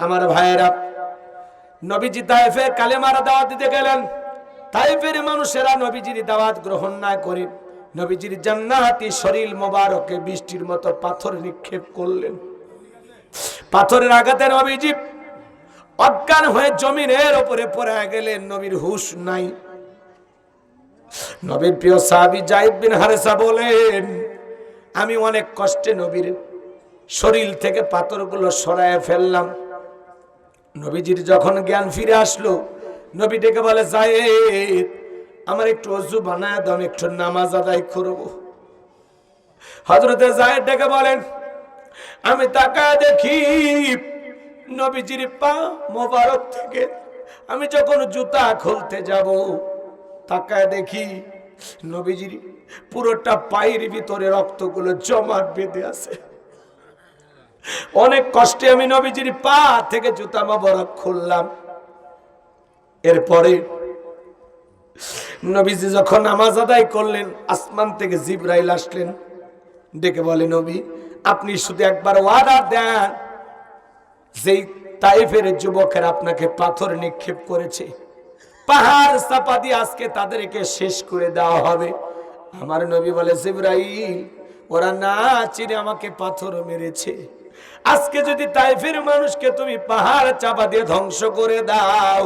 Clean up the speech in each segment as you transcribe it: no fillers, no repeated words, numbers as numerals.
আমার ভাইয়েরা, নবীজি তায়েফে কালেমার দাওয়াত দিতে গেলেন। তায়েফের মানুষেরা নবীজির দাওয়াত গ্রহণ না করে নবীজির জান্নাতি শরীর মোবারকে বৃষ্টির মতো পাথর নিক্ষেপ করলেন। পাথরের আঘাতে নবীজি অজ্ঞান হয়ে জমিনের উপরে পড়ে গেলেন। নবীর হুঁশ নাই। নবীর প্রিয় সাহাবী যায়েদ বিন হারেসা বলেন, আমি অনেক কষ্টে নবীর শরীর থেকে পাথরগুলো সরায় ফেললাম। নবীজির যখন জ্ঞান ফিরে আসলো, নবী ডেকে বলে, যায়েদ, আমার একটু ওযু বানায় দাও, একটু নামাজ আদায় করব। হযরতে যায়েদ ডেকে বলেন, আমি তাকায় দেখি নবীজির পা মোবারক থেকে আমি যখন জুতা খুলতে যাব, তাকায় দেখি নবীজির পুরোটা পায়ের ভিতরে রক্তগুলো জমাট বেঁধে আছে। অনেক কষ্টে আমি নবীজির পা থেকে জুতা মোবারক খুললাম। এরপরে নবীজি যখন নামাজ আদায় করলেন, আসমান থেকে জিবরাইল আসলেন, ডেকে বলে, নবী, আপনি শুধু একবার ওয়াদা দেন, যেই তায়েফের যুবকেরা আপনাকে পাথর নিক্ষেপ করেছে, পাহাড় চাপা দিয়ে আজকে তাদেরকে শেষ করে দেওয়া হবে। আমার নবী বলে, জিবরাইল, ওরা না চিনে আমাকে পাথর মেরেছে, আজকে যদি তায়েফের মানুষকে তুমি পাহাড় চাপা দিয়ে ধ্বংস করে দাও,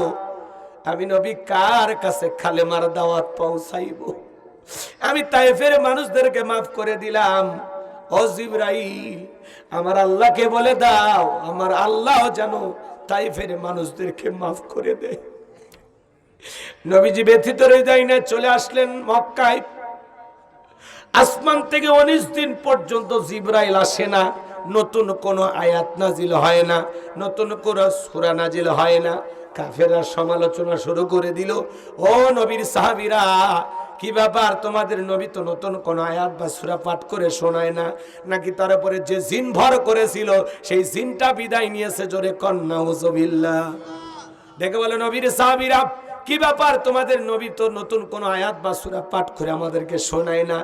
আমি নবী কার কাছে কালেমার দাওয়াত পৌঁছাইব? আমি তায়েফের মানুষদেরকে মাফ করে দিলাম। ও জিবরাইল, আমার আল্লাহকে বলে দাও, আমার আল্লাহ যেন তায়েফের মানুষদেরকে মাফ করে দেয়। নবীজি ব্যথিত হৃদয় নিয়ে চলে আসলেন মক্কায়। আসমান থেকে 19 দিন পর্যন্ত জিবরাইল আসে না, নতুন কোন আয়াত নাজিল হয় না, নতুন কোন সূরা নাজিল হয় না। কাফেররা সমালোচনা শুরু করে দিল, ও নবীর সাহাবীরা, কি ব্যাপার, তোমাদের নবী তো নতুন কোন আয়াত বা সূরা পাঠ করে শোনায় না, নাকি তার উপরে যে জিন ভর করেছিল সেই জিনটা বিদায় নিয়েছে? জোরে কন নাউযুবিল্লাহ। দেখে বলে, নবীর সাহাবীরা, কি ব্যাপার, তোমাদের নবী তো নতুন কোন আয়াত বা সূরা পাঠ করে আমাদেরকে শোনায় না,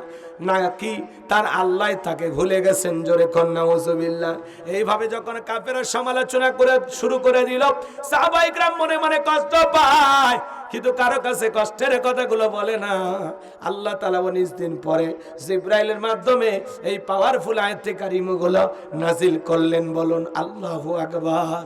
নাকি তার আল্লাহ তাকে ভুলে গেছেন? জোরে কন নাউযুবিল্লাহ। এইভাবে যখন কাফেররা সমালোচনা করে শুরু করে দিল, সাহাবায়ে কেরাম মনে মনে কষ্ট পায়, কিন্তু কারো কাছে কষ্টের কথাগুলো বলে না। আল্লাহ তাআলা 19 দিন পরে জিবরাইলের মাধ্যমে এই পাওয়ারফুল আয়াতে কারিমগুলো নাজিল করলেন। বলুন আল্লাহু আকবার।